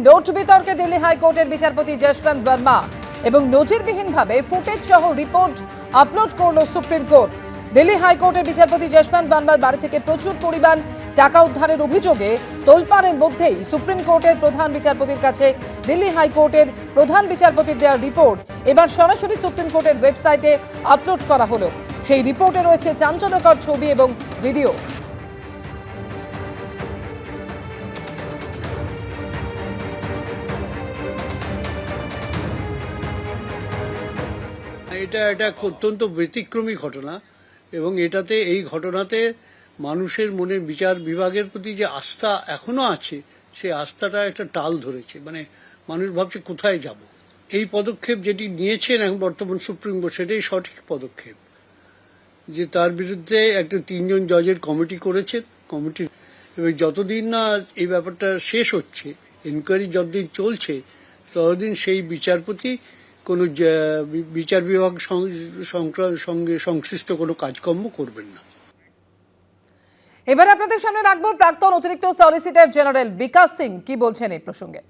Note বিতর্কে দিল্লি হাইকোর্টের বিচারপতি যশবন্ত বর্মা এবং নজিরবিহীনভাবে ফুটেজ সহ রিপোর্ট আপলোড করল সুপ্রিম কোর্ট। দিল্লি হাইকোর্টের বিচারপতি যশবন্ত বর্মার বাড়ি থেকে প্রচুর পরিমাণ টাকা উদ্ধারের অভিযোগে তোলপাড়ের মধ্যেই সুপ্রিম কোর্টের প্রধান বিচারপতির কাছে দিল্লি হাইকোর্টের প্রধান বিচারপতির দেওয়া রিপোর্ট এবার সরাসরি সুপ্রিম কোর্টের ওয়েবসাইটে আপলোড করা হলো। সেই রিপোর্টে রয়েছে চাঞ্চল্যকর ছবি এবং ভিডিও। এটা অত্যন্ত ব্যতিক্রমী ঘটনা এবং এই ঘটনাতে মানুষের মনে বিচার বিভাগের প্রতি যে আস্থা এখনো আছে সেই আস্থাটা একটা টাল ধরেছে। মানে মানুষ ভাবছে কোথায় যাব। এই পদক্ষেপ যেটি নিয়েছেন এখন বর্তমান সুপ্রিম কোর্ট সেটাই সঠিক পদক্ষেপ, যে তার বিরুদ্ধে একটা 3 জন জজের কমিটি করেছেন। কমিটি এবং যতদিন না এই ব্যাপারটা শেষ হচ্ছে, এনকোয়ারি যতদিন চলছে ততদিন সেই বিচারপতি কোনো বিচার বিভাগ সঙ্গে সংশ্লিষ্ট কোনো কাজকর্ম করবেন না। এবার আপনাদের সামনে রাখবো প্রাক্তন অতিরিক্ত সলিসিটর জেনারেল বিকাশ সিং কি বলছেন এই প্রসঙ্গে।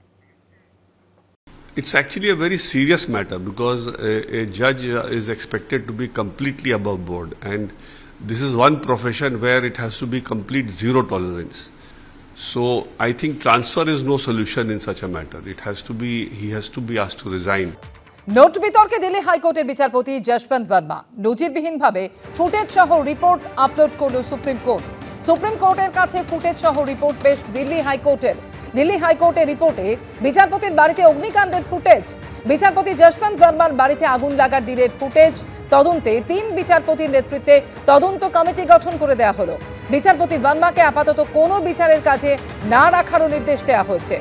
It's actually a very serious matter because a judge is expected to be completely above board, and this is one profession where it has to be complete zero tolerance. So I think transfer is no solution in such a matter. He has to be asked to resign. Note বিতর্কে দিল্লি হাইকোর্টের বিচারপতি Yashwant Varma নজিরবিহীনভাবে footage সহ report upload করল supreme court. Supreme কোর্টের কাছে footage সহ report পেশ দিল্লি হাইকোর্টের রিপোর্টে বিচারপতির বাড়িতে অগ্নিকাণ্ডের ফুটেজ, বিচারপতি যশবন্ত বর্মার বাড়িতে আগুন লাগার দিনের ফুটেজ, তদন্তে 3 বিচারপতির নেতৃত্বে তদন্ত কমিটি গঠন করে দেওয়া হলো। বিচারপতি বর্মাকে আপাতত কোনো বিচারের কাজে না রাখারও নির্দেশ দেওয়া হয়েছে।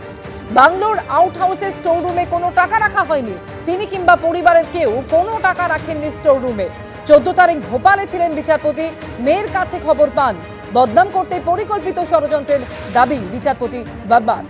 বাংলোর আউট হাউসের স্টোর রুমে কোনো টাকা রাখা হয়নি, তিনি কিংবা পরিবারের কেউ কোনো টাকা রাখেননি স্টোর রুমে। 14 তারিখ ভোপালে ছিলেন বিচারপতি, মেয়ের কাছে খবর পান। বদনাম করতে পরিকল্পিত ষড়যন্ত্রের দাবি বিচারপতি বর্মার।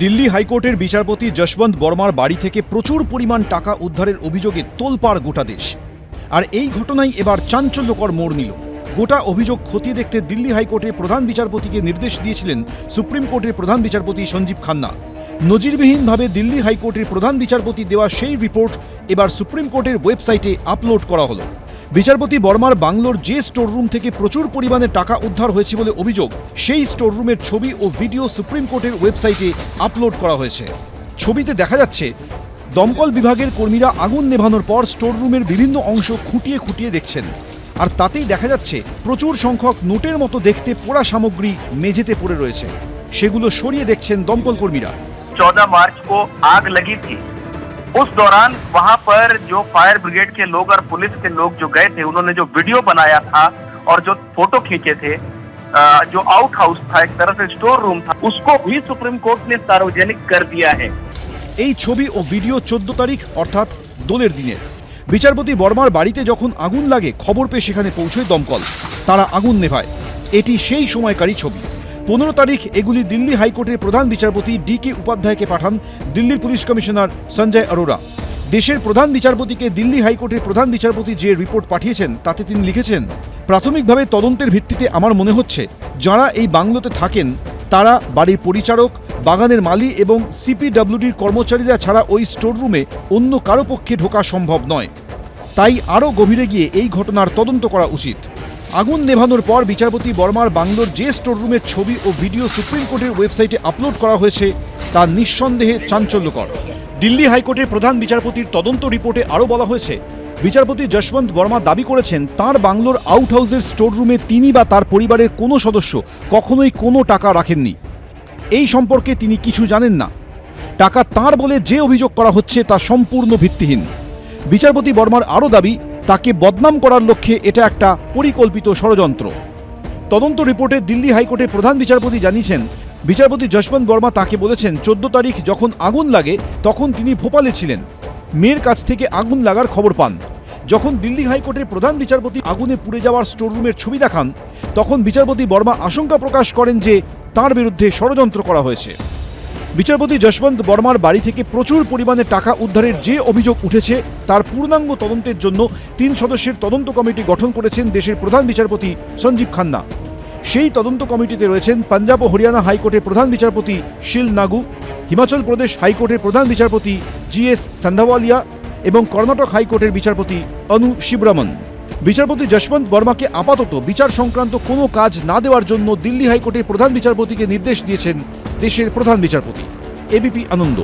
দিল্লি হাইকোর্টের বিচারপতি যশবন্ত বর্মার বাড়ি থেকে প্রচুর পরিমাণ টাকা উদ্ধারের অভিযোগে তোলপাড় গোটা দেশ। আর এই ঘটনাই এবার চাঞ্চল্যকর মোড় নিল। গোটা অভিযোগ খতিয়ে দেখতে দিল্লি হাইকোর্টের প্রধান বিচারপতিকে নির্দেশ দিয়েছিলেন সুপ্রিম কোর্টের প্রধান বিচারপতি সঞ্জীব খান্না। নজিরবিহীনভাবে দিল্লি হাইকোর্টের প্রধান বিচারপতি দেওয়া সেই রিপোর্ট এবার সুপ্রিম কোর্টের ওয়েবসাইটে আপলোড করা হলো। বিচারপতি বর্মার বাংলোর যে স্টোররুম থেকে প্রচুর পরিমাণে টাকা উদ্ধার হয়েছে বলে অভিযোগ, সেই স্টোররুমের ছবি ও ভিডিও সুপ্রিম কোর্টের ওয়েবসাইটে আপলোড করা হয়েছে। ছবিতে দেখা যাচ্ছে দমকল বিভাগের কর্মীরা আগুন নেভানোর পর স্টোররুমের বিভিন্ন অংশ খুঁটিয়ে খুঁটিয়ে দেখছেন, আর তাতেই দেখা যাচ্ছে প্রচুর সংখ্যক নোটের মতো দেখতে পোড়া সামগ্রী মেঝেতে পড়ে রয়েছে। সেগুলো সরিয়ে দেখছেন দমকল কর্মীরা। 14 मार्च को आग लगी थी, उस दौरान वहां पर जो फायर ब्रिगेड के लोग और पुलिस के लोग जो गए थे, उन्होंने जो वीडियो बनाया था और जो फोटो खींचे थे, जो आउट हाउस था, एक तरह से स्टोर रूम था, उसको भी सुप्रीम कोर्ट ने सार्वजनिक कर दिया है। এই ছবি ও ভিডিও 14 তারিখ অর্থাৎ দোলের দিনের। বিচারপতি বর্মার বাড়িতে যখন আগুন লাগে খবর পেয়ে সেখানে পৌঁছয় দমকল, তারা আগুন নেভায়। এটি সেই সময়কারী ছবি। 15 তারিখ এগুলি দিল্লি হাইকোর্টের প্রধান বিচারপতি ডি.কে. উপাধ্যায়কে পাঠান দিল্লির পুলিশ কমিশনার সঞ্জয় অরোরা। দেশের প্রধান বিচারপতিকে দিল্লি হাইকোর্টের প্রধান বিচারপতি যে রিপোর্ট পাঠিয়েছেন তাতে তিনি লিখেছেন, প্রাথমিকভাবে তদন্তের ভিত্তিতে আমার মনে হচ্ছে যারা এই বাংলোতে থাকেন তারা বাড়ির পরিচারক, বাগানের মালি এবং সিপিডব্লিউডির কর্মচারীরা ছাড়া ওই স্টোররুমে অন্য কারো পক্ষে ঢোকা সম্ভব নয়। তাই আরও গভীরে গিয়ে এই ঘটনার তদন্ত করা উচিত। আগুন নেভানোর পর বিচারপতি বর্মার বাংলোর যে স্টোররুমের ছবি ও ভিডিও সুপ্রিম কোর্টের ওয়েবসাইটে আপলোড করা হয়েছে তা নিঃসন্দেহে চাঞ্চল্যকর। দিল্লি হাইকোর্টের প্রধান বিচারপতির তদন্ত রিপোর্টে আরও বলা হয়েছে, বিচারপতি যশবন্ত বর্মা দাবি করেছেন তাঁর বাংলোর আউট হাউসের স্টোররুমে তিনি বা তার পরিবারের কোনো সদস্য কখনোই কোনো টাকা রাখেননি। এই সম্পর্কে তিনি কিছু জানেন না। টাকা তাঁর বলে যে অভিযোগ করা হচ্ছে তা সম্পূর্ণ ভিত্তিহীন। বিচারপতি বর্মার আরও দাবি তাকে বদনাম করার লক্ষ্যে এটা একটা পরিকল্পিত ষড়যন্ত্র। তদন্ত রিপোর্টে দিল্লি হাইকোর্টের প্রধান বিচারপতি জানিয়েছেন, বিচারপতি যশবন্ত বর্মা তাকে বলেছেন 14 তারিখ যখন আগুন লাগে তখন তিনি ভোপালে ছিলেন। মেয়ের কাছ থেকে আগুন লাগার খবর পান। যখন দিল্লি হাইকোর্টের প্রধান বিচারপতি আগুনে পুড়ে যাওয়ার স্টোররুমের ছবি দেখান, তখন বিচারপতি বর্মা আশঙ্কা প্রকাশ করেন যে তার বিরুদ্ধে ষড়যন্ত্র করা হয়েছে। বিচারপতি যশবন্ত বর্মার বাড়ি থেকে প্রচুর পরিমাণে টাকা উদ্ধারের যে অভিযোগ উঠেছে তার পূর্ণাঙ্গ তদন্তের জন্য 3 সদস্যের তদন্ত কমিটি গঠন করেছেন দেশের প্রধান বিচারপতি সঞ্জীব খান্না। সেই তদন্ত কমিটিতে রয়েছেন পাঞ্জাব ও হরিয়ানা হাইকোর্টের প্রধান বিচারপতি শিল নাগু, হিমাচল প্রদেশ হাইকোর্টের প্রধান বিচারপতি GS সান্ধাওয়ালিয়া এবং কর্ণাটক হাইকোর্টের বিচারপতি অনু শিবরামন। বিচারপতি যশবন্ত বর্মাকে আপাতত বিচার সংক্রান্ত কোনো কাজ না দেওয়ার জন্য দিল্লি হাইকোর্টের প্রধান বিচারপতিকে নির্দেশ দিয়েছেন দেশের প্রধান বিচারপতি। ABP আনন্দ।